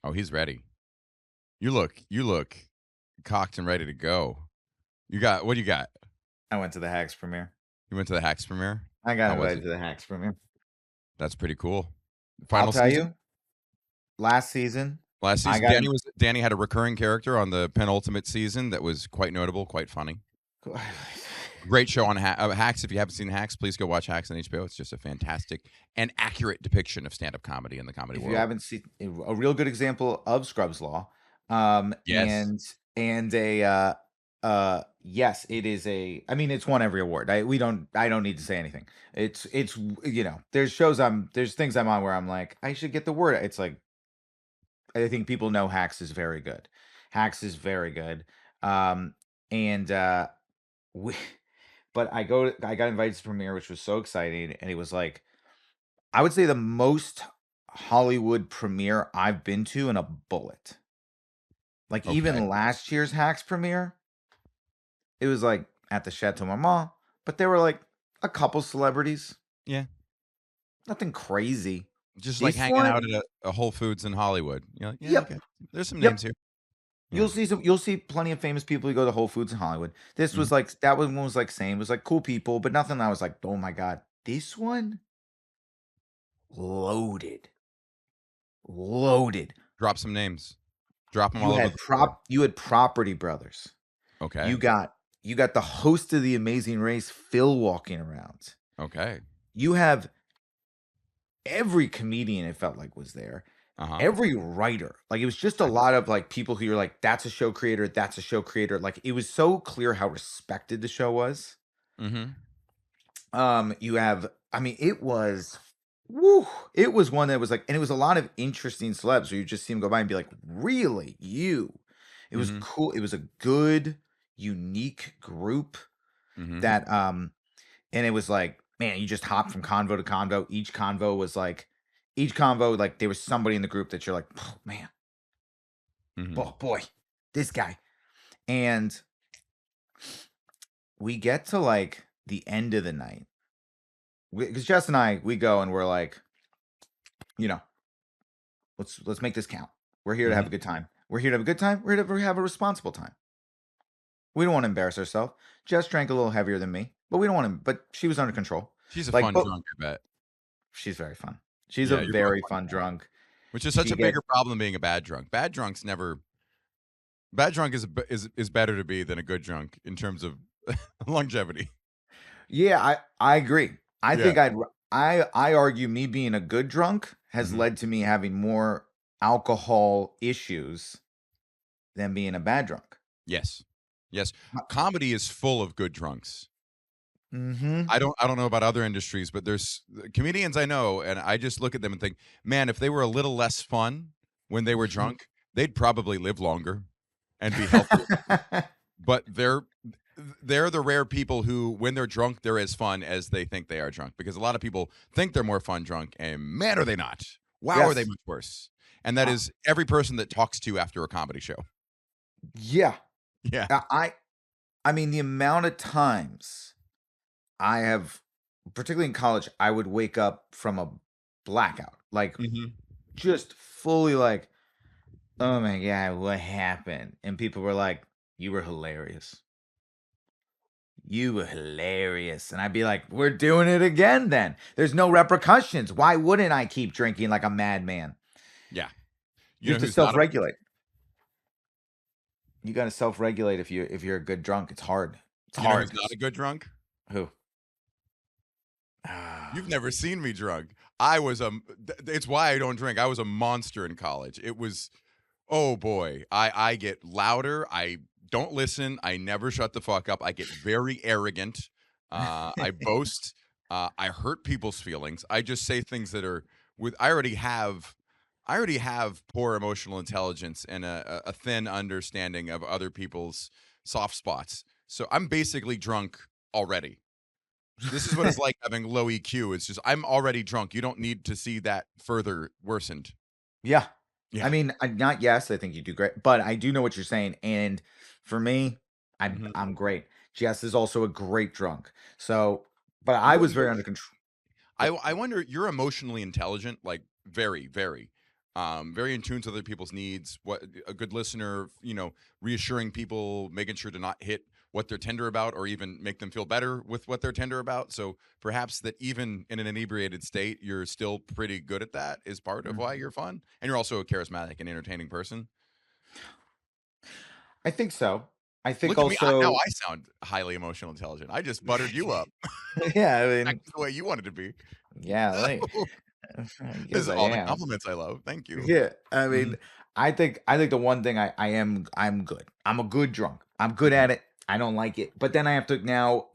Oh, he's ready. You look cocked and ready to go. What do you got? I went to the Hacks premiere. You went to the Hacks premiere? I got How was invited it? to the Hacks premiere. That's pretty cool. I'll Final tell season? you, last season, Last I season, got Danny had a recurring character on the penultimate season that was quite notable, quite funny. Great show on Hacks. If you haven't seen Hacks, please go watch Hacks on HBO. It's just a fantastic and accurate depiction of stand-up comedy in the comedy if you world. haven't seen a real good example of Scrubs Law, Yes. and a yes, it is a. I mean, it's won every award. I don't need to say anything. It's there's things I'm on where I'm like I should get the word. It's like I think people know Hacks is very good. Hacks is very good. Um, and we, but I got invited to the premiere, which was so exciting, and it was like I would say the most Hollywood premiere I've been to in a bullet. Like Okay. even last year's Hacks premiere, it was like at the Chateau Marmont, but there were like a couple celebrities, Yeah. nothing crazy. Just like This hanging out one, at a Whole Foods in Hollywood. You're like, yeah, yep, okay. There's some names yep. here. Yeah. You'll see plenty of famous people who go to Whole Foods in Hollywood. This Mhm. was like that one was like same. It was like cool people, but nothing I was like, oh my god, this one loaded. Loaded. Drop some names. Drop them all over the floor. You had Property Brothers. Okay. You got you got the host of the Amazing Race, Phil, walking around. Okay. You have every comedian it felt like was there. Uh-huh. Every writer. Like it was just a lot of like people who you're like, that's a show creator, that's a show creator. Like it was so clear how respected the show was. Mhm. You have I mean, it was woo, it was one that was like, and it was a lot of interesting celebs where you just see them go by and be like, really? You? It was Mhm. cool. It was a good, unique group Mhm. that and it was like, man, you just hop from convo to convo. Each convo, like there was somebody in the group that you're like, oh, man, Mhm. oh boy, this guy. And we get to like the end of the night. Because Jess and I, we go and we're like, you know, let's make this count. We're here to have Mhm. a good time. We're here to have a good time. We're here to have a responsible time. We don't want to embarrass ourselves. Jess drank a little heavier than me, but we don't want to. But she was under control. She's a Like, fun but drunk, I bet. she's very fun. She's a Yeah, you're both very fun fun drunk. drunk. Which is such She a gets bigger problem than being a bad drunk. Bad drunk is better to be than a good drunk in terms of longevity. Yeah, I agree. I Yeah. think I argue me being a good drunk has Mhm. led to me having more alcohol issues than being a bad drunk. Yes. Yes. Comedy is full of good drunks. Mm-hmm. I don't know about other industries, but there's comedians I know, and I just look at them and think, man, if they were a little less fun when they were drunk, they'd probably live longer and be healthier. But they're the rare people who, when they're drunk, they're as fun as they think they are drunk. Because a lot of people think they're more fun drunk, and man, are they not! Wow, are they Yes. much worse? And that Uh, is every person that talks to you after a comedy show. yeah. Yeah. I mean the amount of times I have, particularly in college, I would wake up from a blackout, like Hmm. just fully like, oh my god, what happened? And people were like, you were hilarious. You were hilarious. And I'd be like, we're doing it again then. There's no repercussions. Why wouldn't I keep drinking like a madman? Yeah. You You know have to who's not a self-regulate. You got to self-regulate if you're a good drunk. It's hard. It's you know hard. who's not a good drunk? Who? You've never seen me drunk. I was it's why I don't drink. I was a monster in college. It was, oh boy. I get louder. I don't listen. I never shut the fuck up. I get very arrogant. I boast. I hurt people's feelings. I just say things that are with I already have poor emotional intelligence and a thin understanding of other people's soft spots. So I'm basically drunk already. This is what it's like having low EQ. It's just I'm already drunk. You don't need to see that further worsened. Yeah. I Yeah. mean, not yes, I think you do great, but I do know what you're saying. And for me, Mhm. I'm great. Jess is also a great drunk. So, but I You was and very your under control. I wonder, you're emotionally intelligent, like very, very. very in tune to other people's needs. What a good listener, reassuring people, making sure to not hit what they're tender about or even make them feel better with what they're tender about. So perhaps that even in an inebriated state, you're still pretty good at that is part of why Mhm. you're fun. And you're also a charismatic and entertaining person. I think so. I think Look at me. Now also I sound highly emotional intelligent. I just buttered you up. yeah, I mean, Exactly the way you wanted to be. yeah, like I This guess is I all the am. compliments I love. Thank you. Yeah, I Mhm, mean, I think the one thing I'm good. I'm a good drunk. I'm good mhm, at it. I don't like it. But then I have to now,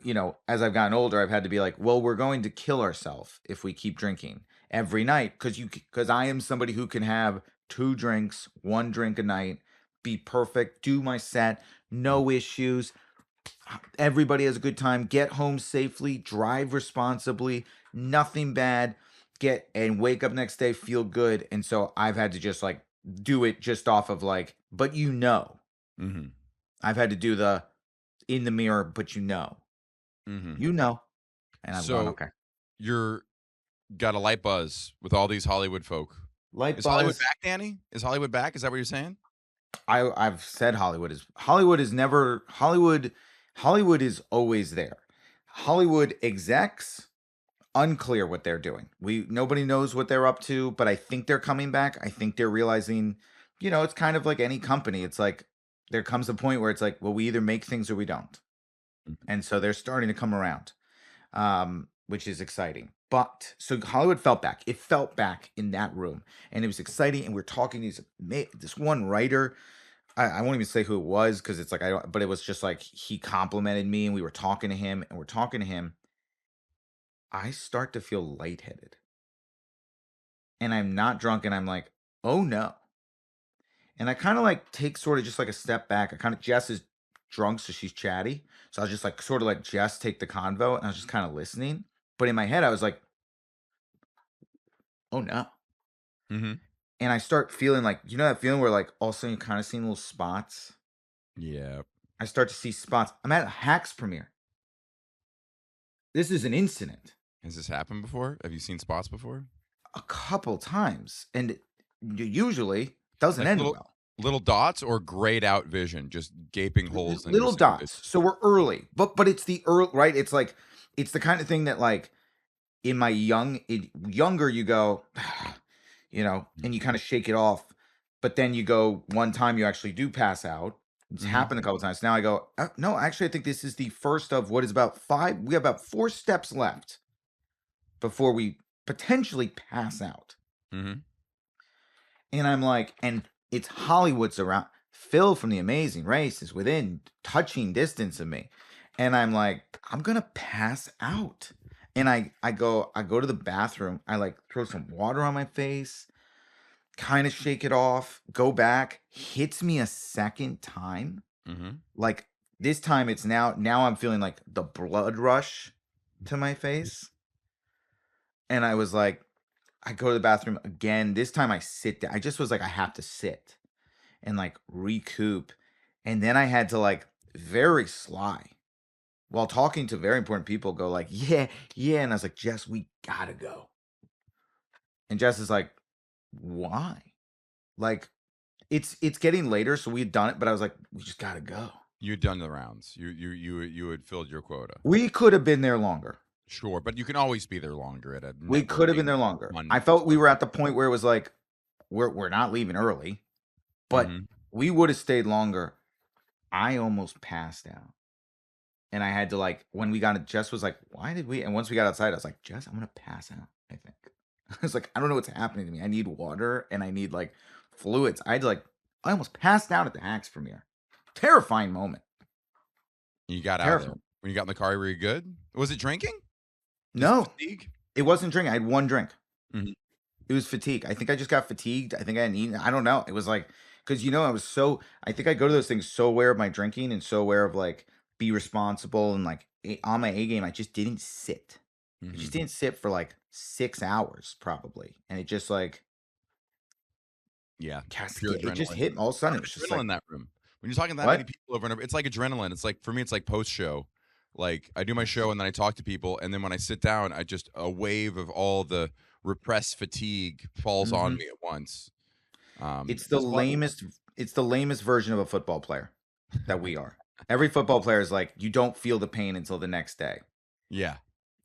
as I've gotten older, I've had to be like, well, we're going to kill ourselves if we keep drinking every night because I am somebody who can have two drinks, one drink a night, be perfect, do my set, mhm. no issues. Everybody has a good time, get home safely, drive responsibly, nothing bad, get and wake up next day, feel good. And so I've had to just like do it just off of like, but Mhm. I've had to do the in the mirror, but Mhm. you know, and I've gone, So okay. you're got a light buzz with all these Hollywood folk. Light Is Hollywood buzz. back, Danny? Is Hollywood back? Is that what you're saying? I've said Hollywood is never Hollywood is always there. Hollywood execs unclear what they're doing. Nobody knows what they're up to, but I think they're coming back. I think they're realizing, it's kind of like any company. It's like there comes a point where it's like, well, we either make things or we don't. Mhm. And so they're starting to come around, which is exciting. But so Hollywood felt back. It felt back in that room, and it was exciting. And we're talking to this one writer. I won't even say who it was because it's like I don't. But it was just like he complimented me, and we were talking to him, and we're talking to him. I start to feel lightheaded and I'm not drunk and I'm like, "Oh no." And I kind of like take sort of just like a step back. I kind of Jess is drunk, so she's chatty. So I was just like sort of let Jess take the convo and I was just kind of listening. But in my head, I was like, "Oh no." Mhm. And I start feeling like, that feeling where like all of a sudden you kind of seeing little spots. Yeah. I start to see spots. I'm at a Hacks premiere. This is an incident Has this happened before? Have you seen spots before? a couple times, and it usually doesn't Like end little well. little dots or grayed out vision, just gaping holes in your Little single vision? dots. So we're early, but it's the early, right? It's like it's the kind of thing that like in my younger you go, and you kind of shake it off, but then you go one time you actually do pass out. It's Mhm. happened a couple times. Now I go, no, actually I think this is the first of what is about five. We have about four steps left before we potentially pass out. Mhm. And I'm like, and it's Hollywood's around. Phil from The Amazing Race is within touching distance of me. And I'm like, I'm gonna pass out. And I go to the bathroom, I like throw some water on my face, kind of shake it off, go back, hits me a second time. Mhm. Like this time it's now I'm feeling like the blood rush to my face. And I was like, I go to the bathroom again. This time I sit down. I just was like, I have to sit and like recoup. And then I had to like very sly while talking to very important people go like, yeah, yeah. And I was like, Jess, we gotta go. And Jess is like, why? Like it's getting later, so we had done it, but I was like, we just gotta go. You'd done the rounds. You had filled your quota. We could have been there longer. Sure, but you can always be there longer at a We could have networking been there longer. I fun felt we were social at the point where it was like, we're not leaving early, but Mhm. we would have stayed longer. I almost passed out. And I had to like when we got it, Jess was like, "Why did we?" And once we got outside, I was like, "Jess, I'm gonna pass out. I think." I was like, "I don't know what's happening to me. I need water and I need like fluids." I almost passed out at the Hacks premiere. Terrifying moment. You got out of there. Terrifying. When you got in the car, were you good? Was it drinking? Just No, fatigue? it wasn't drinking. I had one drink. Mhm. It was fatigue. I think I just got fatigued. I think I hadn't eaten. I don't know. It was like because I was so. I think I go to those things so aware of my drinking and so aware of like be responsible and like on my A game. I just didn't sit. I just Mhm. didn't sit for like 6 hours probably, and it just like Yeah. Pure cascade. It just adrenaline. hit. All of a A lot sudden, it of was just adrenaline like in that room. When you're talking that many what? people over and over, it's like adrenaline. It's like for me, it's like post show. Like I do my Yes. show and then I talk to people, and then when I sit down, I just a wave of all the repressed fatigue falls on Hmm. me at once. It's the There's a lot. lamest version of a football player that we are. Every football player is like, you don't feel the pain until the next day. Yeah.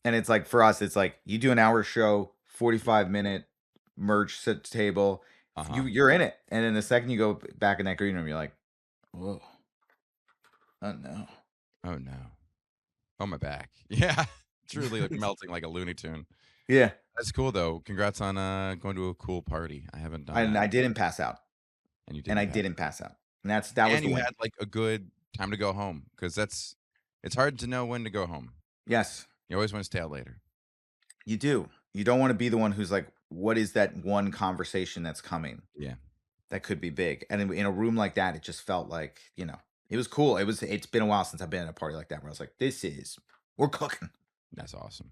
And it's like for us, it's like you do an hour show, 45-minute merch sit table, Uh huh. you're in it. And then the second you go back in that green room, you're like, whoa, oh no. Oh no. Oh my back. Yeah. Truly like melting like a Looney Tune. Yeah. That's cool though. Congrats on going to a cool party. I haven't done And that, I didn't pass out. and you And I didn't pass. didn't pass out. And that was And the you win. had like a good time to go home because it's hard to know when to go home. Yes, You always want to stay out later. you do. You don't want to be the one who's like, what is that one conversation that's coming Yeah, that could be big? And in a room like that, it just felt like, it was cool. It's been a while since I've been at a party like that where I was like, we're cooking. that's awesome.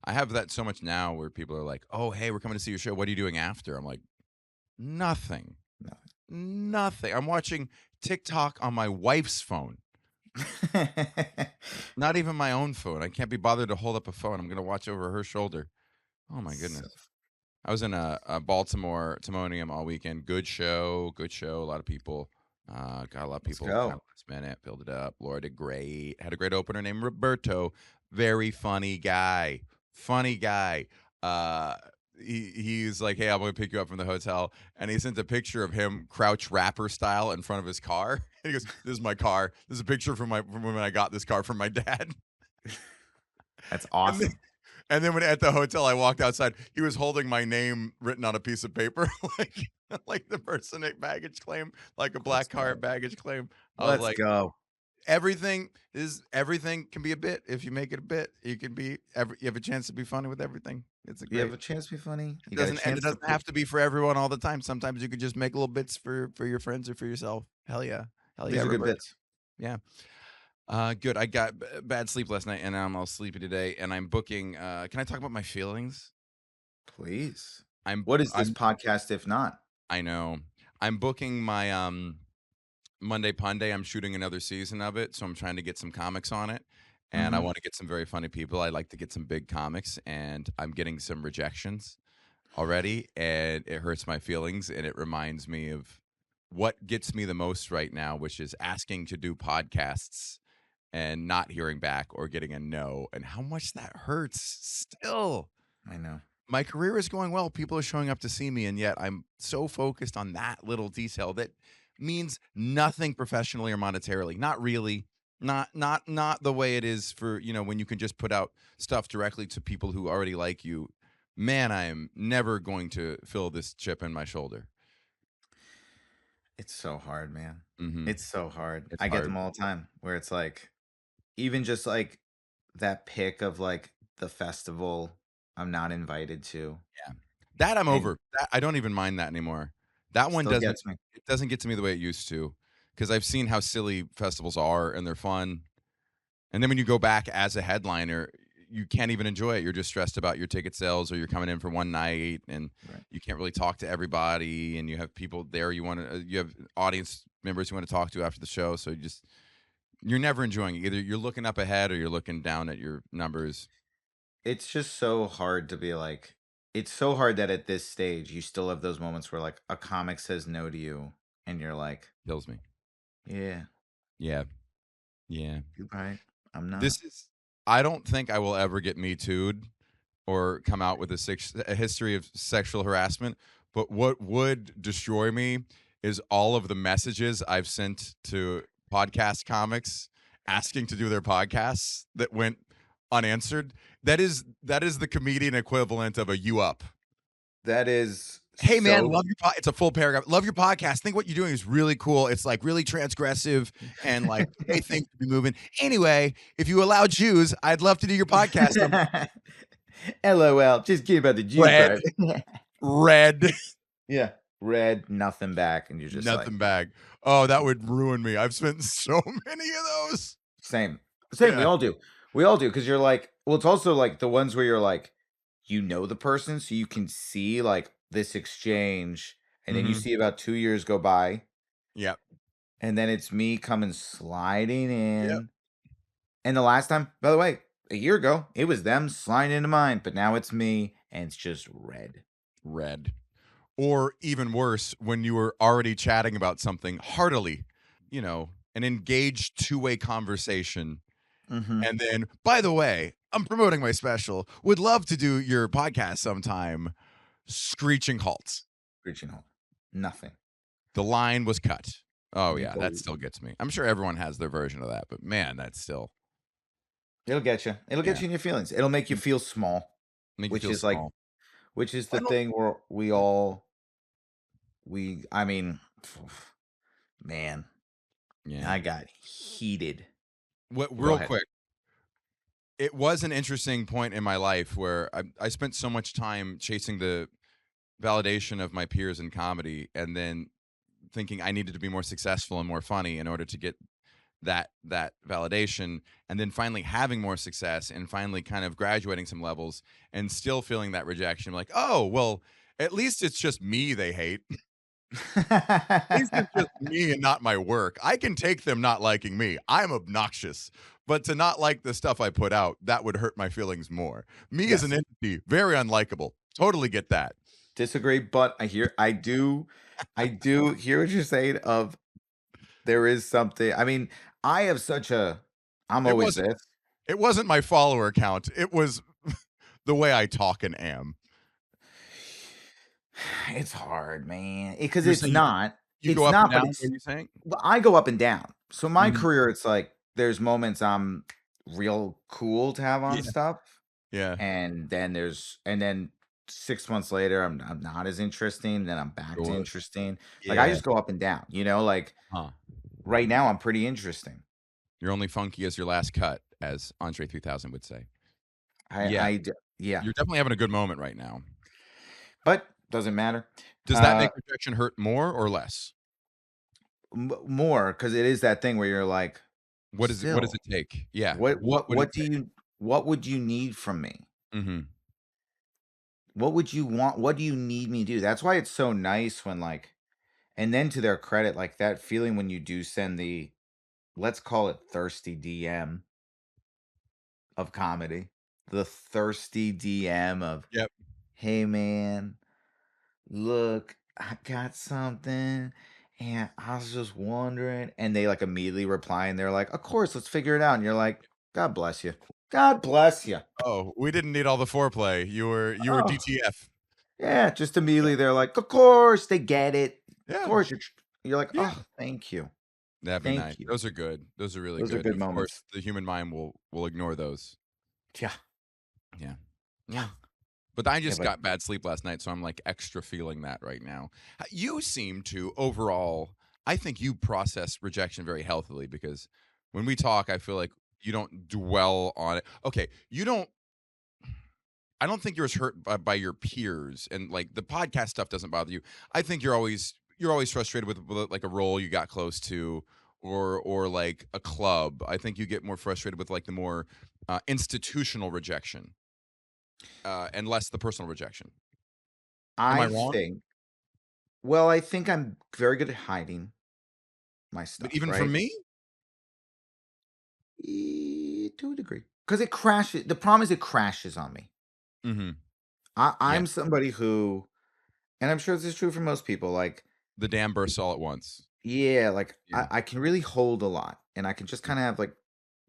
I have that so much now where people are like, "Oh, hey, we're coming to see your show. What are you doing after?" I'm like, "Nothing, No. nothing. I'm watching TikTok on my wife's phone, not even my own phone. I can't be bothered to hold up a phone. I'm gonna watch over her shoulder. Oh my So, goodness." I was in a Baltimore Timonium all weekend. Good show, good show. A lot of people. Got a lot of let's people kind go. of last minute, filled it up. Laura did great. Had a great opener named Roberto. Very funny guy. Funny guy. Uh, he's like, hey, I'm gonna pick you up from the hotel, and he sent a picture of him crouch rapper style in front of his car. And he goes, "This is my car. This is a picture from when I got this car from my dad." That's And then, awesome. and then when at the hotel, I walked outside. He was holding my name written on a piece of paper, like the person at baggage claim, like a black Let's car go. at baggage claim. I was Let's like, go. everything can be a bit if you make it a bit. You have a chance to be funny with everything. It's a You have great. a chance to be funny. It You got a doesn't and it chance to doesn't have to be for everyone all the time. Sometimes you could just make little bits for your friends or for yourself. Hell yeah, These are good Roberto. bits. Yeah. Good. I got bad sleep last night, and I'm all sleepy today. And I'm booking. Can I talk about my feelings? Please. I'm What is this I'm podcast if not? I know. I'm booking my Monday Punday. I'm shooting another season of it, so I'm trying to get some comics on it. And I Mhm. want to get some very funny people. I like to get some big comics, and I'm getting some rejections already, and it hurts my feelings, and it reminds me of what gets me the most right now, which is asking to do podcasts and not hearing back or getting a no, and how much that hurts still. I know. My career is going well. People are showing up to see me, and yet I'm so focused on that little detail that means nothing professionally or monetarily. Not really. Not the way it is for, when you can just put out stuff directly to people who already like you. Man, I am never going to fill this chip in my shoulder. It's so hard, man. Mhm. It's so hard. It's I get hard. them all the time where it's like even just like that pic of like the festival I'm not invited to Yeah. That I'm and over. That I don't even mind that anymore. That one still doesn't gets me. it doesn't get to me the way it used to, because 'cause I've seen how silly festivals are, and they're fun. And then when you go back as a headliner, you can't even enjoy it. You're just stressed about your ticket sales, or you're coming in for one night, and Right. you can't really talk to everybody, and you have people there you have audience members you wanna talk to after the show, so you're never enjoying it. Either you're looking up ahead or you're looking down at your numbers. It's just so hard to be like it's so hard that at this stage you still have those moments where like a comic says no to you and you're like, Kills me. yeah, Yeah. Yeah. you're right. I'm not. This is I don't think I will ever get Me Too'd or come out with a history of sexual harassment. But what would destroy me is all of the messages I've sent to podcast comics asking to do their podcasts that went unanswered. That is the comedian equivalent of a you up. That is Hey man, so love your it's a full paragraph. Love your podcast. Think what you're doing is really cool. It's like really transgressive and like the way things should be moving. Anyway, if you allow Jews, I'd love to do your podcast. I'm LOL. Just kidding about the Jew red, part. red, Yeah. Read nothing back, and you're just like, nothing bag. Oh, that would ruin me. I've spent so many of those. same. Same. We Yeah. all do. We all do. Cause you're like, well, it's also like the ones where you're like, you know the person, so you can see like this exchange, and then you Mhm. see about 2 years go by, Yep. and then it's me coming sliding Yep. in. And the last time, by the way, a year ago, it was them sliding into mine, but now it's me, and it's just red. Red. or even worse, when you were already chatting about something heartily, an engaged two-way conversation. Mhm. And then, by the way, I'm promoting my special. Would love to do your podcast sometime. Screeching halts. Reaching home. Nothing. The line was cut. Oh yeah, that Nope. still gets me. I'm sure everyone has their version of that, but man, that's still It'll get you. It'll get yeah, you in your feelings. It'll make you feel small, make you which feel is like small. which is the I don't thing where we all we I mean, man, yeah. I got heated. What Go real ahead. quick, it was an interesting point in my life where I spent so much time chasing the validation of my peers in comedy and then thinking I needed to be more successful and more funny in order to get that validation, and then finally having more success and finally kind of graduating some levels and still feeling that rejection like, oh well, at least it's just me they hate. At least it's just me and not my work. I can take them not liking me. I'm obnoxious. But to not like the stuff I put out, that would hurt my feelings more. Me as an Yes. entity, very unlikable. Totally get that. Disagree, but I do hear what you're saying of there is something. I mean, I have such a I'm It always wasn't this. it wasn't my follower count. It was the way I talk and am. It's hard, man. Because You're saying you go it's up and not, but down, what it's are you saying? well, I go up and down. So my Mhm. career, it's like there's moments I'm real cool to have on Yeah. stuff, Yeah. and then 6 months later, I'm not as interesting. Then I'm back to Sure. interesting. Like I Yeah. just go up and down. Like Huh. right now, I'm pretty interesting. You're only funky as your last cut, as Andre 3000 would say. Yeah. Yeah, You're definitely having a good moment right now. but doesn't matter. Does that Uh, make rejection hurt more or less? more because it is that thing where you're like, What does still, it take? Yeah. what What what would it what do take? you what would you need from me? Mhm. What would you want? What do you need me to do? That's why it's so nice when and then to their credit, like that feeling when you do send the, let's call it thirsty DM of comedy, the thirsty DM of, Yep. hey man, look, I got something. And I was just wondering, and they like immediately reply, and they're like, "Of course, let's figure it out." And you're like, "God bless you, God bless you." Oh, we didn't need all the foreplay. You were Oh, DTF. yeah, just Yeah. immediately they're like, "Of course, they get it. Of Yeah. course, you're like, Yeah. oh, thank you, That'd be nice. thank you." Those are good. Those are really Those are good. And good of course, moments. the human mind will ignore those. Yeah, Yeah. yeah, Yeah. But I yeah, just but got bad sleep last night, so I'm like extra feeling that right now. You seem to overall, I think you process rejection very healthily because when we talk, I feel like you don't dwell on it. Okay, I don't think you're as hurt by your peers and like the podcast stuff doesn't bother you. I think you're always frustrated with like a role you got close to or like a club. I think you get more frustrated with like the more institutional rejection and less the personal rejection. Am I I wrong? think. Well, I think I'm very good at hiding my But stuff, even from right? me? To a degree, because it crashes. The problem is it crashes on me. Mhm. Yeah. I'm somebody who, and I'm sure this is true for most people. Like, The dam bursts all at once. yeah, like Yeah. I can really hold a lot, and I can just Mm. kind of have like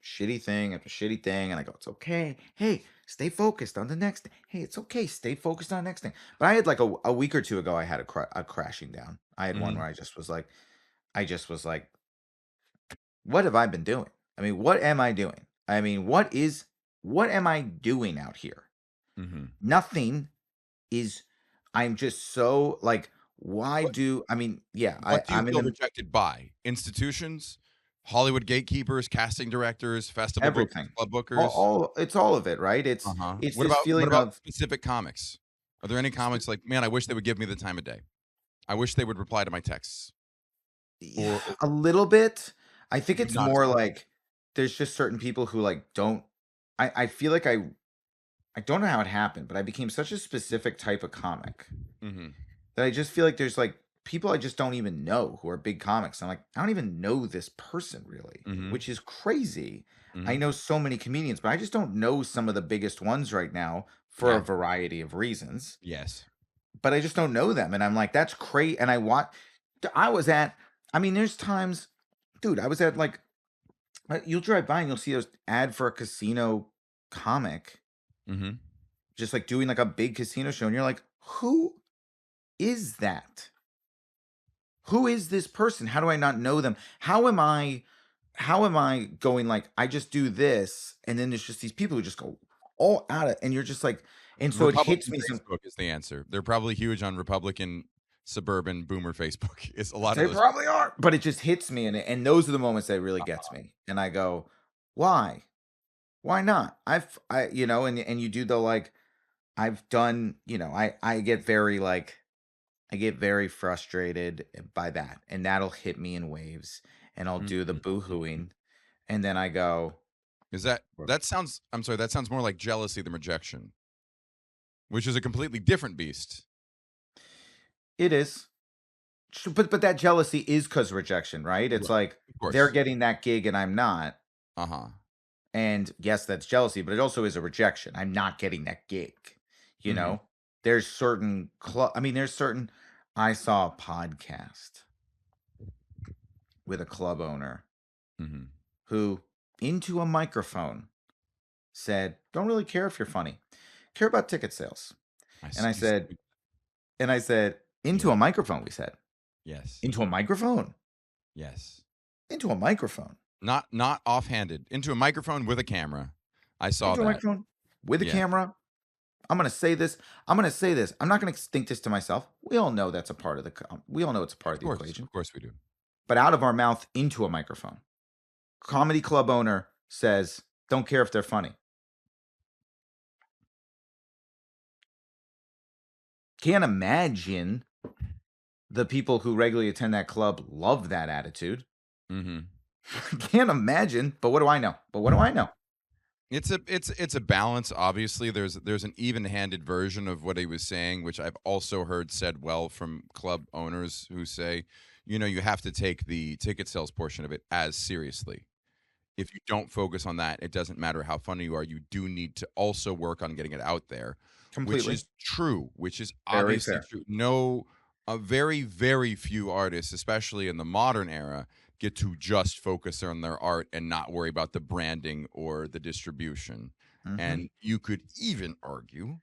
shitty thing after shitty thing, and I go, it's okay. Hey, stay focused on the next thing. Hey, it's okay. Stay focused on the next thing. But I had like a week or two ago, I had a crashing down. I had one Mhm. where I just was like, what have I been doing? I mean, what am I doing? I mean, what am I doing out here? Mhm. Nothing is. I'm just so like, why What do I mean, yeah, what do you I'm in feel the rejected by? Institutions? Hollywood gatekeepers, casting directors, festival bookers, everything. club bookers? It's all of it, right? Uh-huh. It's What this about what feeling about of specific comics? Are there any comics like, "Man, I wish they would give me the time of day. I wish they would reply to my texts." yeah, Or a little bit. I think but it's not as more much. like there's just certain people who like don't. I feel like I don't know how it happened, but I became such a specific type of comic Mhm. that I just feel like there's like people I just don't even know who are big comics. I'm like, I don't even know this person really, Mhm. which is crazy. I Mhm. know so many comedians, but I just don't know some of the biggest ones right now for a Yeah. variety of reasons. Yes. but I just don't know them, and I'm like, "That's crazy." And I was at I mean, there's times dude, I was at, like you'll drive by and you'll see those ad for a casino comic, Mhm. just, like, doing, like, a big casino show, and you're like, "Who is that? Who is this person? How do I not know them? How am I going, like, I just do this, and then there's just these people who just go all out it, and you're just like and so it hits Republican me Facebook is the answer. They're probably huge on Republican suburban boomer Facebook. It's a lot of they those. probably are, but it just hits me, and those are the moments that really gets me, and I go, "Why? Why not?" And you do the, like I've done I get very, like I get very frustrated by that, and that'll hit me in waves, and I'll do the Mhm. boohooing, and then I go, Is that "Well, that sounds I'm sorry, that sounds more like jealousy than rejection, which is a completely different beast. it is." But that jealousy is because rejection, right? It's Right. like Of they're course. getting that gig and I'm not. Uh-huh. And yes, that's jealousy, but it also is a rejection. I'm not getting that gig. You Mhm. know, there's certain I mean, there's certain I saw a podcast with a club owner Mhm. who into a microphone said, "Don't really care if you're funny. Care about ticket sales." And I You see said, "Into a yeah. microphone," we said. Yes. "Into a microphone? Yes. Into a microphone? Not offhanded. Into a microphone with a camera. I saw Into a that. microphone with a Yeah. camera?" I'm gonna say this. I'm gonna say this. I'm not gonna think this to myself. We all know that's a part of we all know it's a part of the Of equation. course we do. But out of our mouth into a microphone. Comedy club owner says, "Don't care if they're funny." Can't imagine the people who regularly attend that club love that attitude. Mhm. Can't imagine. But what do I know? But what do I know? It's a balance. Obviously, there's an even-handed version of what he was saying, which I've also heard said well from club owners who say, you have to take the ticket sales portion of it as seriously. If you don't focus on that, it doesn't matter how funny you are. You do need to also work on getting it out there, which Completely. is true, which is Very obviously fair. true. No, a very, very few artists, especially in the modern era, get to just focus on their art and not worry about the branding or the distribution. Hmm. And you could even argue,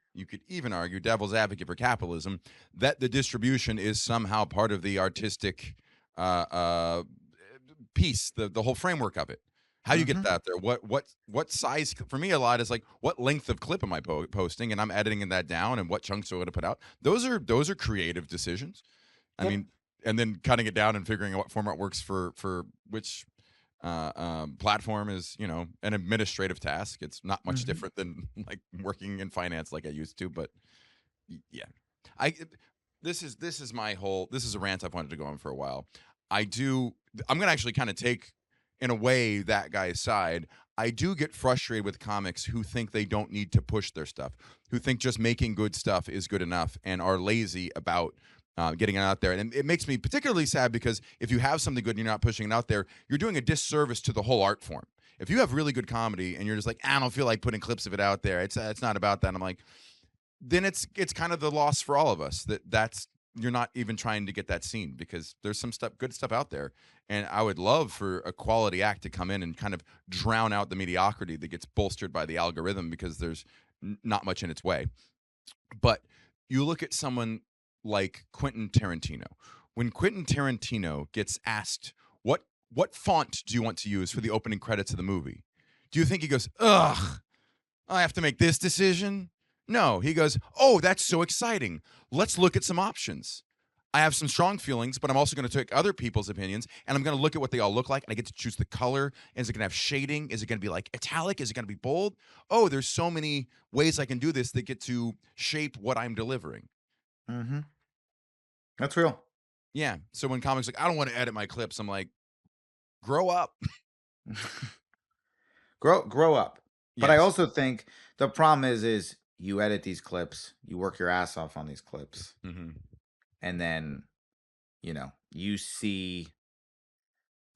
devil's advocate for capitalism, that the distribution is somehow part of the artistic uh, uh, piece, the whole framework of it. How do you get Hmm. that out there? What size? For me, a lot is like what length of clip am I posting, and I'm editing that down, and what chunks do I want to put out. Those are creative decisions. I Yep. mean, and then cutting it down and figuring out what format works for which platform is an administrative task. It's not much Hmm. different than like working in finance like I used to, but yeah. I this is a rant I've wanted to go on for a while. I'm gonna actually kind of take in a way that guy's side. I do get frustrated with comics who think they don't need to push their stuff, who think just making good stuff is good enough and are lazy about getting it out there. And it makes me particularly sad because if you have something good and you're not pushing it out there, you're doing a disservice to the whole art form. If you have really good comedy and you're just like, I don't feel like putting clips of it out there, it's not about that. I'm like, then it's kind of the loss for all of us that's you're not even trying to get that seen because there's some good stuff out there, and I would love for a quality act to come in and kind of drown out the mediocrity that gets bolstered by the algorithm because there's not much in its way. But you look at someone like Quentin Tarantino. When Quentin Tarantino gets asked what font do you want to use for the opening credits of the movie, do you think he goes, ugh, I have to make this decision? No, he goes, oh, that's so exciting. Let's look at some options. I have some strong feelings, but I'm also going to take other people's opinions and I'm going to look at what they all look like. And I get to choose the color. Is it going to have shading? Is it going to be like italic? Is it going to be bold? Oh, there's so many ways I can do this that get to shape what I'm delivering. Hmm. That's real. Yeah. So when comics like, I don't want to edit my clips, I'm like, grow up. Grow up. But I Yes. also think the problem is you edit these clips, you work your ass off on these clips, Hmm. and then you see.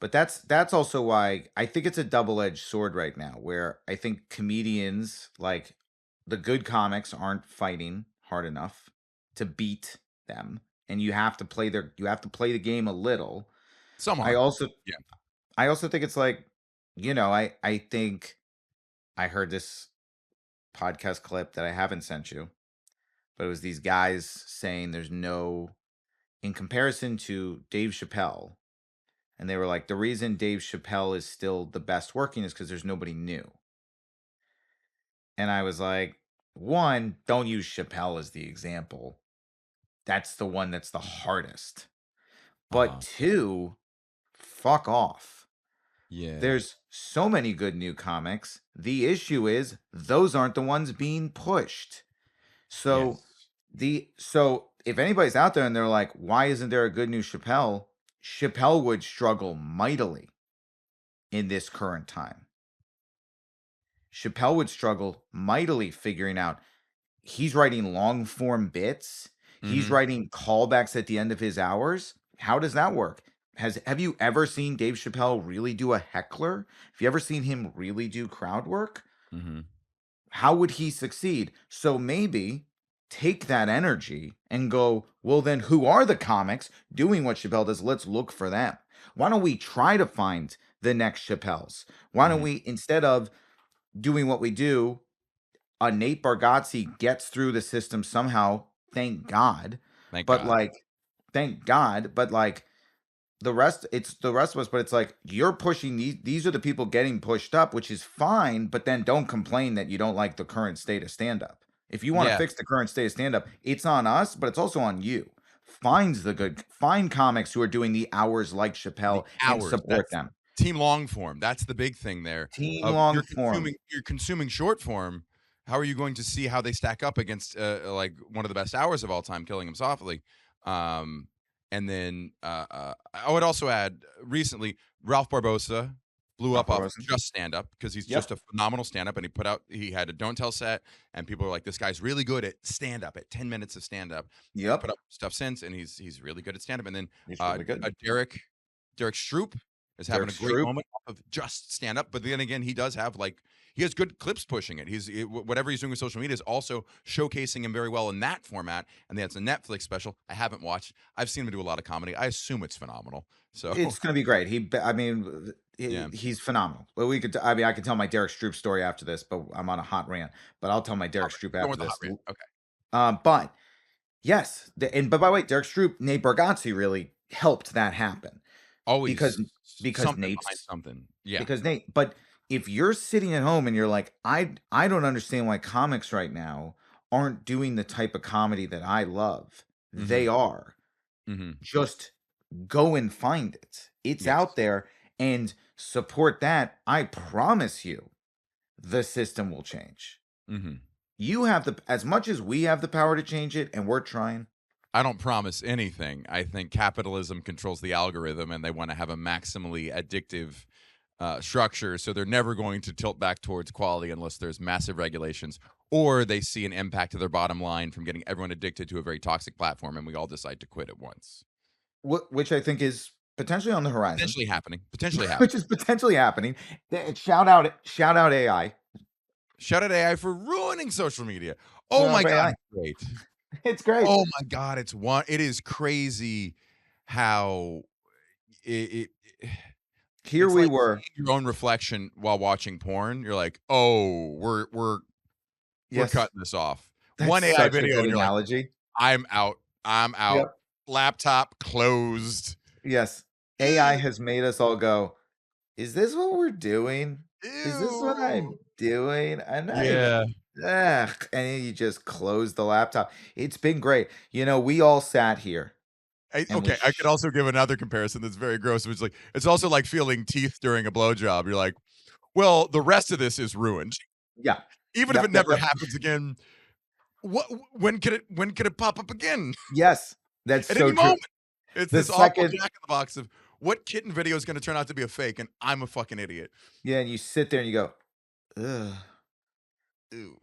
But that's also why I think it's a double-edged sword right now, where I think comedians, like the good comics, aren't fighting hard enough, to beat them, and you have to play the game a little. Some I are. also Yeah. I also think it's like, I think I heard this podcast clip that I haven't sent you, but it was these guys saying there's no in comparison to Dave Chappelle, and they were like, the reason Dave Chappelle is still the best working is because there's nobody new. And I was like, one, don't use Chappelle as the example. That's the one that's the hardest. But Uh-huh. two, fuck off. Yeah. There's so many good new comics. The issue is those aren't the ones being pushed. So Yes. so if anybody's out there and they're like, why isn't there a good new Chappelle? Chappelle would struggle mightily in this current time. Chappelle would struggle mightily figuring out he's writing long form bits. He's Mhm. writing callbacks at the end of his hours. How does that work? Have you ever seen Dave Chappelle really do a heckler? Have you ever seen him really do crowd work? Mhm. How would he succeed? So maybe take that energy and go, well, then who are the comics doing what Chappelle does? Let's look for them. Why don't we try to find the next Chappelles? Why don't Mhm. we, instead of doing what we do, Nate Bargatze gets through the system somehow, thank God. Thank But God. like, thank God. But like, it's the rest of us, but it's like you're pushing these are the people getting pushed up, which is fine, but then don't complain that you don't like the current state of stand up. If you want to Yeah. fix the current state of stand up, it's on us, but it's also on you. Find comics who are doing the hours like The Chappelle and hours. support That's them. team long form. That's the big thing there. Team Of long form. you're consuming short form. How are you going to see how they stack up against like one of the best hours of all time, Killing Him Softly? And then I would also add recently Ralph Barbosa blew Ralph up off of Rosen. just stand up because he's just Yep. a phenomenal stand up and he had a don't tell set and people were like this guy's really good at stand up at 10 minutes of stand up. He's put Yep. up stuff since and he's really good at stand up and then He's uh, really good. Derek Stroop is having Derek a great Stroop. moment off of just stand up, but then again, he does have like he has good clips pushing it. Whatever he's doing with social media is also showcasing him very well in that format. And that's a Netflix special. I haven't watched. I've seen him do a lot of comedy. I assume it's phenomenal. So It's gonna be great. I mean, yeah, he's phenomenal. Well, I mean, I could tell my Derek Stroop story after this, but I'm on a hot rant. But I'll tell my hot Derek rant. Stroop We're going after with the hot this. rant. Okay, But yes, but by the way, Derek Stroop, Nate Bargatze really helped that happen because always because something behind Nate's something. Yeah. because Nate. But if you're sitting at home and you're like, I don't understand why comics right now aren't doing the type of comedy that I love. Mm-hmm. They are. Mm-hmm. Just go and find it. It's Yes. out there and support that. I promise you, the system will change. Mm-hmm. You have as much as we have the power to change it, and we're trying. I don't promise anything. I think capitalism controls the algorithm, and they want to have a maximally addictive structure, so they're never going to tilt back towards quality unless there's massive regulations or they see an impact to their bottom line from getting everyone addicted to a very toxic platform, and we all decide to quit at once. Which I think is potentially on the horizon, Potentially happening. Potentially which happening. is potentially happening. Shout out AI. Shout out AI for ruining social media. Oh Shout my out god, AI. it's great. It's great. Oh my god, it is crazy how it Here it's we like were. seeing your own reflection while watching porn. You're like, "Oh, we're Yes, cutting this off." that's One AI such a video good and you're like, analogy. "I'm out. I'm out." Yep. Laptop closed. Yes. AI Ew. has made us all go, is this what we're doing? Is this what Ew. I'm doing? I'm not even. Yeah. Ugh. And then you just close the laptop. It's been great. We all sat here and Okay, I could also give another comparison that's very gross, which is like it's also like feeling teeth during a blowjob. You're like, "Well, the rest of this is ruined." yeah. Even if Yep. it Yep. never Yep. happens again, what when could it pop up again? Yes. That's At any so true. moment. It's The this awful second, jack in the box of what kitten video is gonna turn out to be a fake, and I'm a fucking idiot. yeah, and you sit there and you go, ugh. Ew.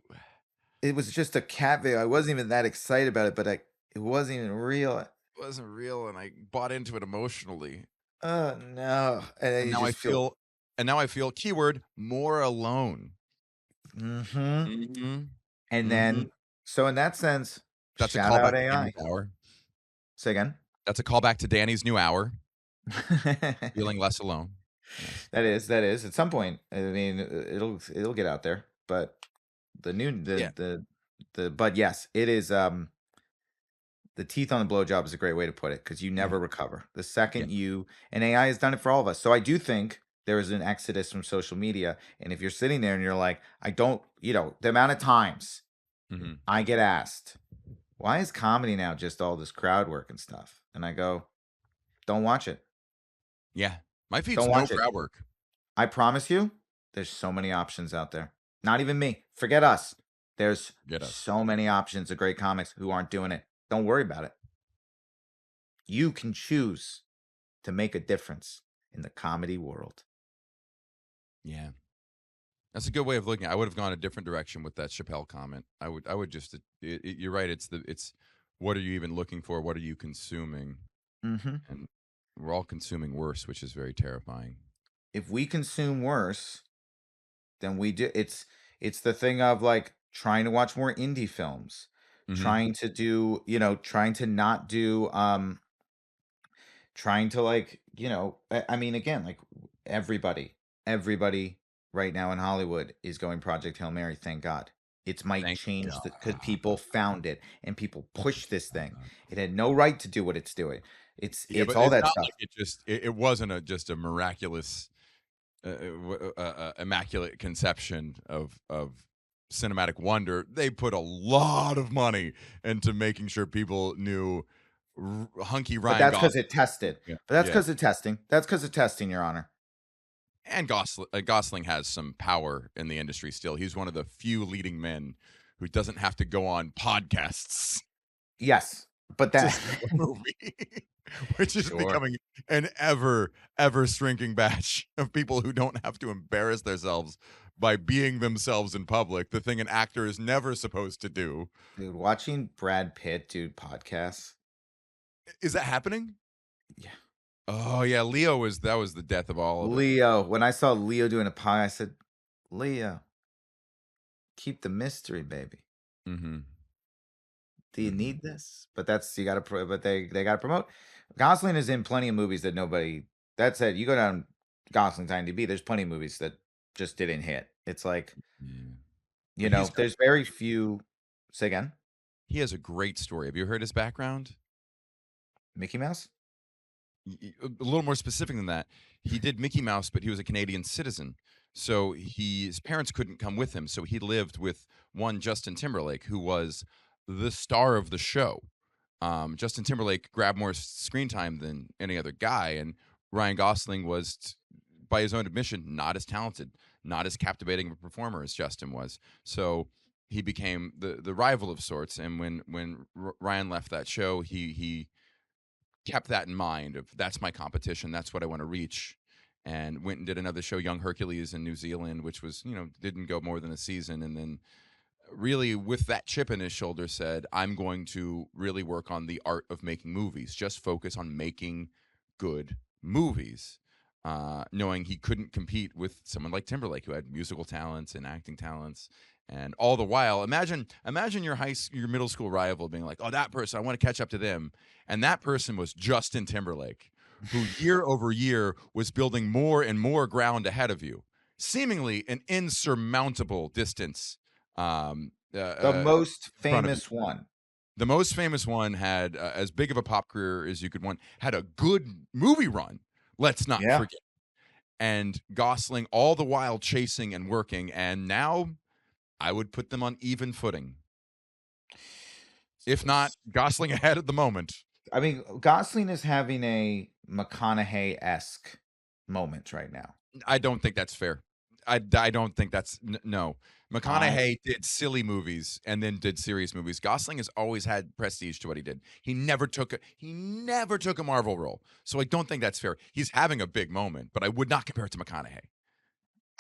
It was just a cat video. I wasn't even that excited about it, but it wasn't even real. It wasn't real, and I bought into it emotionally. Oh no. And then And you now I just feel, feel keyword, more alone. mm-hmm. Mhm. And Mhm. then, so in that sense, That's a Shout out callback to Danny's AI. hour. Say again. That's a callback to Danny's new hour. Feeling less alone. Yes. That is. At some point, I mean, it'll get out there, but the new Yeah. the but yes, it is. The teeth on the blowjob is a great way to put it because you Yeah. never recover. The Yeah. second you and AI has done it for all of us. So I do think there is an exodus from social media. And if you're sitting there and you're like, I don't, the amount of times Mhm. I get asked, why is comedy now just all this crowd work and stuff? And I go, don't watch it. Yeah. My feed's Don't no watch it. crowd work. I promise you, there's so many options out there. Not even me. Forget us. There's Get us. so many options of great comics who aren't doing it. Don't worry about it. You can choose to make a difference in the comedy world. Yeah. That's a good way of looking at it. I would have gone a different direction with that Chappelle comment. I would just you're right, it's what are you even looking for? What are you consuming? Hmm. And we're all consuming worse, which is very terrifying. If we consume worse than we do, it's the thing of like trying to watch more indie films, Mhm. trying to do, trying to not do trying to like I mean again like everybody right now in Hollywood is going Project Hail Mary, thank God. It's might Thank change God. because people found it and people push this thing. It had no right to do what it's doing. it's Yeah, it's but all it's that not stuff. like it wasn't just a miraculous immaculate conception of cinematic wonder. They put a lot of money into making sure people knew hunky But Ryan that's because Gosling. it tested. Yeah, But that's yeah. because of testing. That's because of testing, Your Honor. And Gosling has some power in the industry still. He's one of the few leading men who doesn't have to go on podcasts Yes, but to that sell a movie, which is sure. becoming an ever shrinking batch of people who don't have to embarrass themselves by being themselves in public, the thing an actor is never supposed to do. Dude, watching Brad Pitt do podcasts. Is that happening? Yeah. Oh yeah, that was the death of all of it. Leo, when I saw Leo doing a pod, I said, Leo, keep the mystery, baby. Mhm. Do you Mhm. need this? But that's you got to. But they got to promote. Gosling is in plenty of movies that nobody. That said, you go down Gosling's IMDb. There's plenty of movies that just didn't hit. It's like Yeah. But there's very few. Say again. he has a great story. Have you heard his background? Mickey Mouse. A little more specific than that, he did Mickey Mouse, but he was a Canadian citizen. So his parents couldn't come with him. So he lived with one Justin Timberlake, who was the star of the show. Justin Timberlake grabbed more screen time than any other guy, and Ryan Gosling was, by his own admission, not as talented, not as captivating of a performer as Justin was. So he became the rival of sorts. And when Ryan left that show, he kept that in mind of that's my competition, that's what I want to reach, and went and did another show, Young Hercules, in New Zealand, which was didn't go more than a season, and then really with that chip in his shoulder said, I'm going to really work on the art of making movies, just focus on making good movies, knowing he couldn't compete with someone like Timberlake, who had musical talents and acting talents. And all the while, imagine your middle school rival being like, oh, that person, I want to catch up to them. And that person was Justin Timberlake, who year over year was building more and more ground ahead of you, seemingly an insurmountable distance, The most in front of you. famous one. The most famous one had as big of a pop career as you could want, had a good movie run. Let's not Yeah. forget. And Gosling all the while chasing and working. And now I would put them on even footing. If not, Gosling ahead at the moment. I mean, Gosling is having a McConaughey-esque moment right now. I don't think that's fair. I don't think that's no. I McConaughey did silly movies and then did serious movies. Gosling has always had prestige to what he did. He never took a Marvel role. So I don't think that's fair. He's having a big moment, but I would not compare it to McConaughey.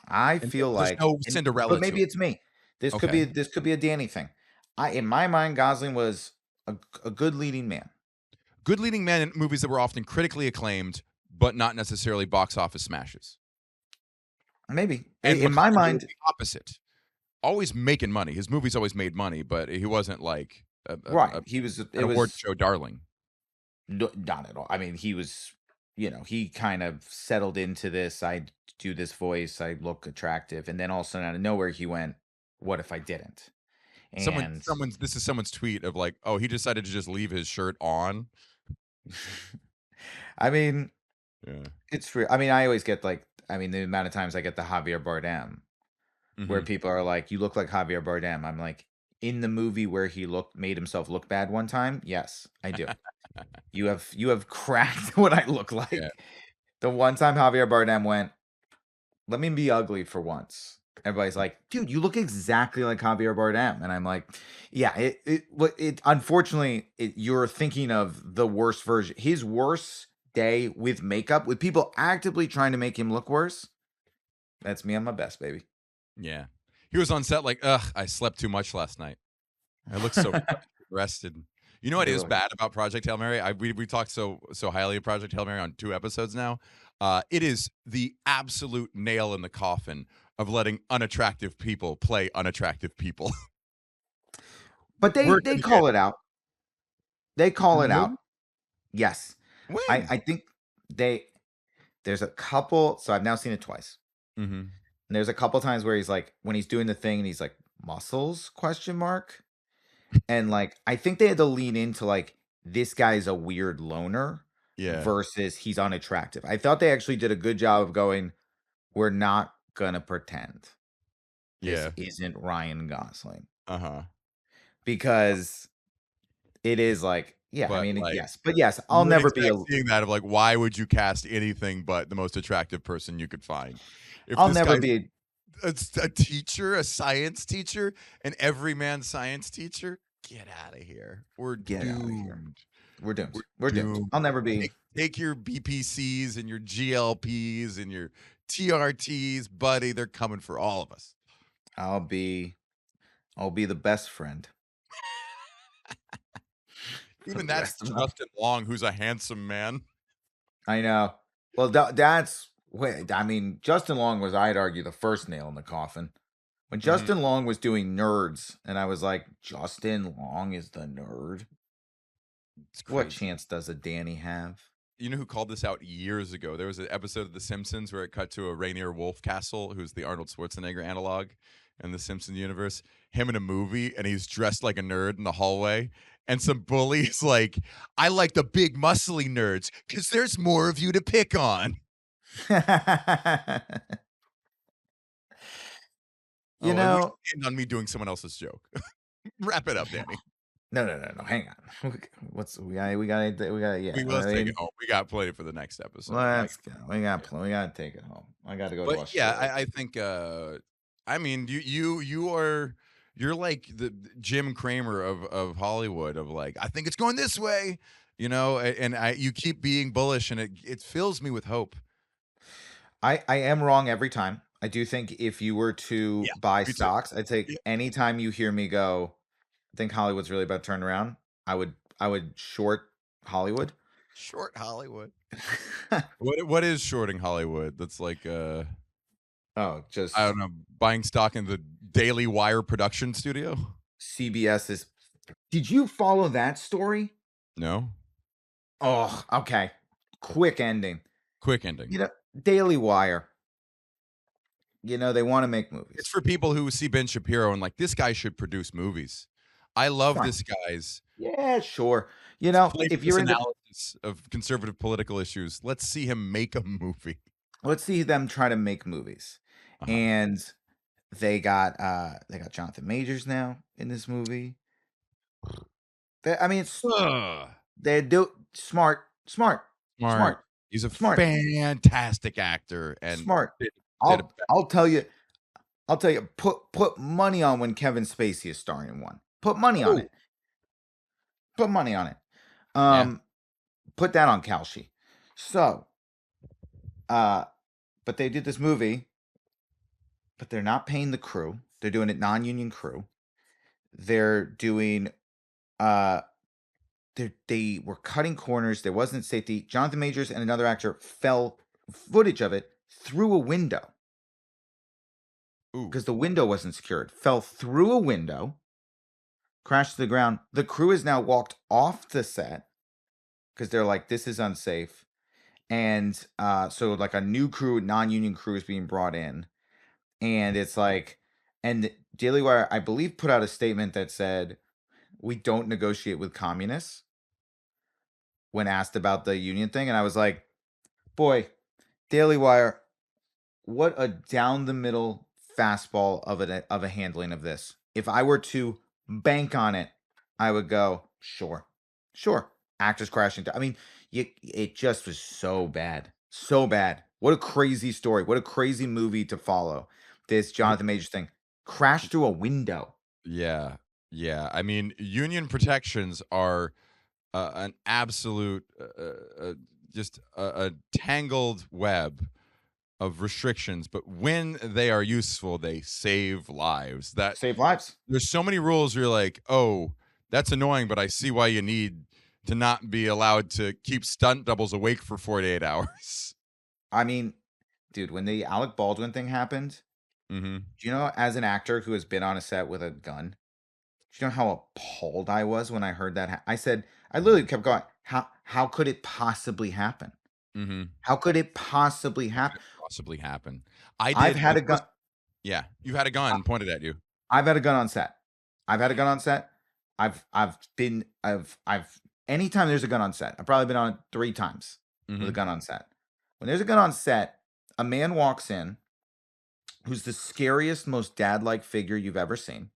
I And feel there's like, no but Cinderella to maybe it. it's me. Okay. This could be a Danny thing. In my mind, Gosling was a good leading man. Good leading man in movies that were often critically acclaimed, but not necessarily box office smashes. Maybe And in my McConaughey was mind, the opposite. Always making money. His movies always made money, but he wasn't like Right. He was. An It award was show darling. not at all. I mean, he was. He kind of settled into this. I do this voice. I look attractive, and then all of a sudden, out of nowhere, he went, "What if I didn't?" And Someone's this is someone's tweet of like, oh, he decided to just leave his shirt on. I mean, Yeah. it's real. I mean, I always get like, I mean, the amount of times I get the Javier Bardem, where Hmm. people are like, "You look like Javier Bardem." I'm like, in the movie where he made himself look bad one time. Yes, I do. You have cracked what I look Yeah. like. The one time Javier Bardem went, "Let me be ugly for once." Everybody's like, "Dude, you look exactly like Javier Bardem," and I'm like, "Yeah, it unfortunately, you're thinking of the worst version. His worst day with makeup, with people actively trying to make him look worse. That's me on my best, baby." Yeah. He was on set like, ugh, I slept too much last night. I look so fresh and rested. You know what is Ugh. bad about Project Hail Mary? We talked so highly of Project Hail Mary on 2 episodes now. It is the absolute nail in the coffin of letting unattractive people play unattractive people. But they Work they in the call it out. They call it out. Really? Yes. I When? think they there's a couple, so I've now seen it twice. Mhm. And there's a couple times where he's like, when he's doing the thing and he's like, muscles question mark. And like I think they had to lean into like this guy's a weird loner Yeah. versus he's unattractive. I thought they actually did a good job of going, we're not gonna pretend this Yeah. isn't Ryan Gosling. Uh-huh. Because it is like, yeah, I But, mean, like, yes. But yes, I'll you wouldn't never be expect seeing that of, like, why would you cast anything but the most attractive person you could find? If I'll this never guy's be a teacher, a science teacher, an everyman science teacher, get out of here. We're get out of here. doomed. We're We're doomed. We're doomed. doomed. I'll never be Take your BPCs and your GLPs and your TRTs, buddy. They're coming for all of us. I'll be I'll be the best friend for Even the that's rest of my Justin Long, who's a handsome man. I know. Well, that's wait, I mean, Justin Long was, I'd argue, the first nail in the coffin. When Mhm. Justin Long was doing Nerds, and I was like, Justin Long is the nerd? It's What crazy. chance does a Danny have? You know who called this out years ago? There was an episode of The Simpsons where it cut to a Rainier Wolfcastle, who's the Arnold Schwarzenegger analog in the Simpson universe. Him in a movie, and he's dressed like a nerd in the hallway. And some bully's like, I like the big, muscly nerds because there's more of you to pick on. You Oh, and we know, can end on me doing someone else's joke. Wrap it up, Danny. no. Hang on. We got We yeah. will I take it mean, home. We got plenty for the next episode. let's go. We got to take it home. I got to go to But yeah, Australia. I think I mean you're like the Jim Cramer of Hollywood of like I think it's going this way, and I you keep being bullish and it fills me with hope. I am wrong every time. I do think if you were to Yeah, buy me too. stocks, I'd say Yeah. anytime you hear me go, I think Hollywood's really about to turn around, I would short Hollywood. Short Hollywood. What is shorting Hollywood? That's like Oh, I just don't know, buying stock in the Daily Wire production studio? CBS is. Did you follow that story? No. Oh, okay. Quick ending. Quick ending. You know, Daily Wire. They want to make It's movies. for people who see Ben Shapiro and like this guy should produce movies. I love Fine. this guy's Yeah, sure. If flavorless you're into, analysis of conservative political issues. Let's see him make a movie. let's see them try to make movies. Uh-huh. And they got Jonathan Majors now in this movie. I mean, Ugh. they do smart, smart, Smart. smart, He's a smart, fantastic actor and smart. did a I'll tell you. I'll tell you. Put money on when Kevin Spacey is starring in one. Put money on oh, it. Put money on it. yeah. Put that on Kalshi. So, uh, but they did this movie, but they're not paying the crew. They're doing it non-union crew. They're doing uh they were cutting corners. There wasn't safety. Jonathan Majors and another actor fell footage of it through a window Ooh. because the window wasn't secured. Fell through a window crashed to the ground. The crew has now walked off the set because they're like, this is unsafe. And so like a new crew, non-union crew is being brought in. And it's like, and Daily Wire, I believe, put out a statement that said, we don't negotiate with communists when asked about the union thing. And I was like, boy, Daily Wire, what a down the middle fastball of a handling of this. If I were to bank on it, I would go, sure, sure. Actors crashing. I mean, it just was so bad, so bad. What a crazy story. What a crazy movie to follow. This Jonathan Majors thing crashed through a window. Yeah. Yeah. I mean, union protections are an absolute, just a tangled web of restrictions, but when they are useful, they save lives. That Save lives. there's so many rules where you're like, oh, that's annoying, but I see why you need to not be allowed to keep stunt doubles awake for 48 hours. I mean, dude, when the Alec Baldwin thing happened, Mm-hmm. do you know, as an actor who has been on a set with a gun, do you know how appalled I was when I heard that? I said, I literally kept going. How could it possibly happen? Mm-hmm. How could it possibly happen? Possibly happen. I I've did had the a gun. first. Yeah, you had a I- gun pointed at you. I've had a gun on set. I've had a gun on set. I've anytime there's a gun on set. I've probably been on it 3 times with a Mm-hmm. gun on set. When there's a gun on set, a man walks in who's the scariest, most dad-like figure you've ever seen.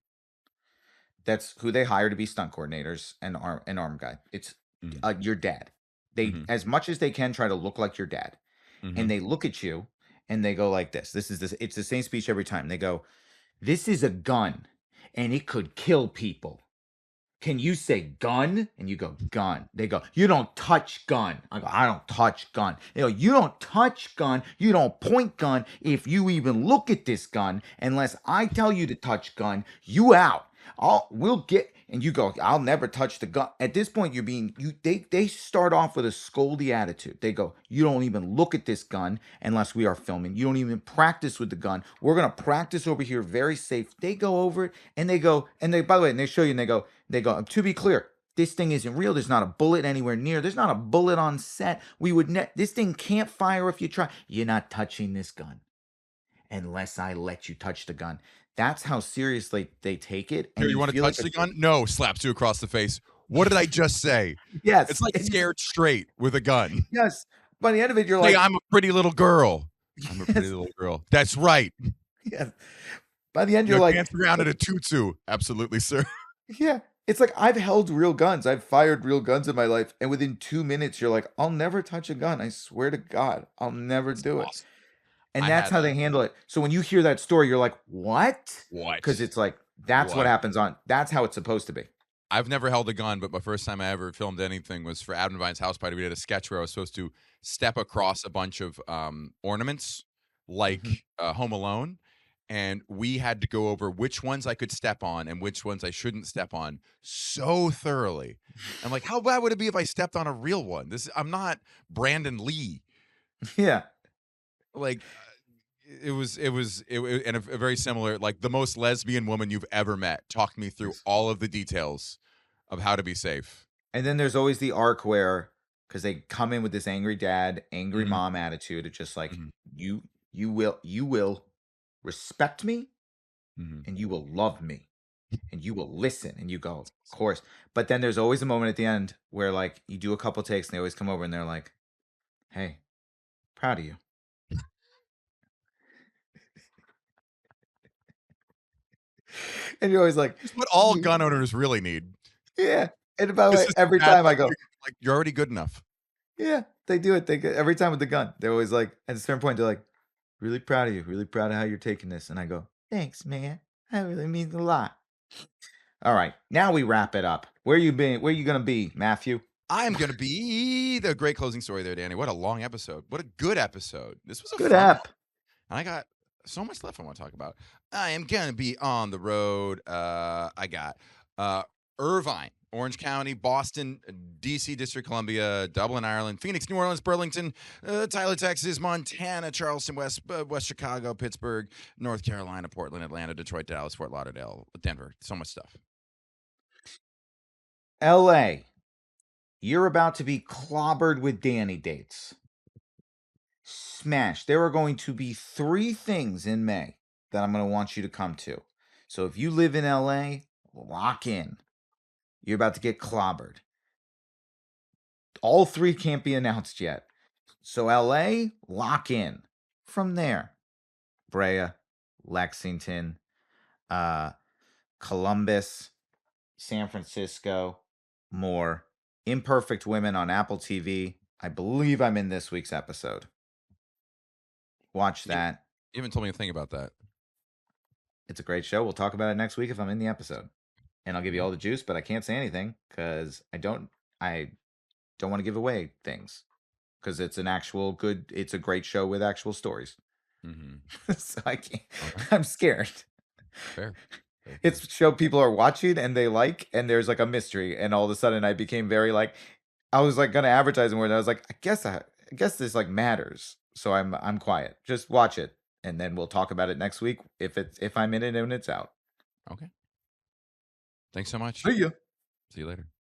That's who they hire to be stunt coordinators and arm guy. It's Mm-hmm. your dad. They, Mm-hmm. as much as they can, try to look like your dad, Mm-hmm. and they look at you and they go like this. This is this. It's the same speech every time. They go, "This is a gun, and it could kill people. Can you say gun?" And you go, gun. They go, you don't touch gun. I go, I don't touch gun. They go, you don't touch gun. You don't point gun. If you even look at this gun, unless I tell you to touch gun, you out. We'll get, and you go, I'll never touch the gun. At this point, you're being, they start off with a scoldy attitude. They go, you don't even look at this gun unless we are filming. You don't even practice with the gun. We're going to practice over here very safe. They go over it and they go, and they, by the way, and they show you and they go, to be clear, this thing isn't real. There's not a bullet anywhere near. There's not a bullet on set. This thing can't fire if you try. You're not touching this gun unless I let you touch the gun. That's how seriously they take it. Here, And you you want to feel touch like the gun? No, slaps you across the face. What did I just say? It's yes. like scared straight with a gun. Yes. By the end of it, you're Say, like, I'm a pretty little girl. I'm a pretty yes, little girl. That's right. yes. By the end, You you're know, like, dance around in a tutu. Absolutely, sir. yeah. It's like I've held real guns. I've fired real guns in my life. And within 2 minutes, you're like, I'll never touch a gun. I swear to God, I'll never It's do it. awesome. And I that's had how they handle it. So when you hear that story, you're like, what? Because what? it's like, that's what What? happens that's how it's supposed to be. I've never held a gun, but my first time I ever filmed anything was for Adam Devine's house party. We did a sketch where I was supposed to step across a bunch of ornaments, Mhm. like Home Alone, and we had to go over which ones I could step on and which ones I shouldn't step on so thoroughly. I'm like, how bad would it be if I stepped on a real one? I'm not Brandon Lee. Yeah. Like, and a very similar, like the most lesbian woman you've ever met talked me through Yes. all of the details of how to be safe. And then there's always the arc where, because they come in with this angry dad, angry Mhm, mom attitude. It's just like, mhm, you will respect me mhm. and you will love me and you will listen. And you go, of course. But then there's always a moment at the end where like you do a couple takes and they always come over and they're like, hey, proud of you. And you're always like, Here's what all gun owners really need. yeah. And by the This way, is every bad time I luck go, figure, like, you're already good enough. yeah, they do it. Every time with the gun, they're always like, at a certain point, they're like, really proud of you, really proud of how you're taking this. And I go, thanks, man. That really means a lot. All right, now we wrap it up. Where you been? Where you gonna be, Matthew? I'm gonna be the great closing story there, Danny. What a long episode. What a good episode. This was a Good fun one. app. And I got so much stuff I want to talk about. I am gonna be on the road. I got Irvine, Orange County, Boston, DC, District of Columbia, Dublin, Ireland, Phoenix, New Orleans, Burlington, Tyler, Texas, Montana, Charleston, West Chicago, Pittsburgh, North Carolina, Portland, Atlanta, Detroit, Dallas, Fort Lauderdale, Denver. So much stuff. LA, you're about to be clobbered with Danny dates. Smash. There are going to be 3 things in May that I'm going to want you to come to. So if you live in LA, lock in. You're about to get clobbered. All 3 can't be announced yet. So LA, lock in. From there, Brea, Lexington, uh, Columbus, San Francisco, more. Imperfect Women on Apple TV. I believe I'm in this week's episode. Watch You that. you haven't told me a thing about that. It's a great show. We'll talk about it next week if I'm in the episode. And I'll give you Okay. all the juice, but I can't say anything because I don't want to give away things. Because it's a great show with actual stories. Mhm. So I can't Okay. I'm scared. Fair. Fair, fair. It's a show people are watching and they like, and there's like a mystery, and all of a sudden I became very like I was like gonna advertise more, and I was like, I guess this like matters. So I'm quiet. Just watch it, and then we'll talk about it next week if I'm in it and it's out. Okay. Thanks so much. See ya. See you later.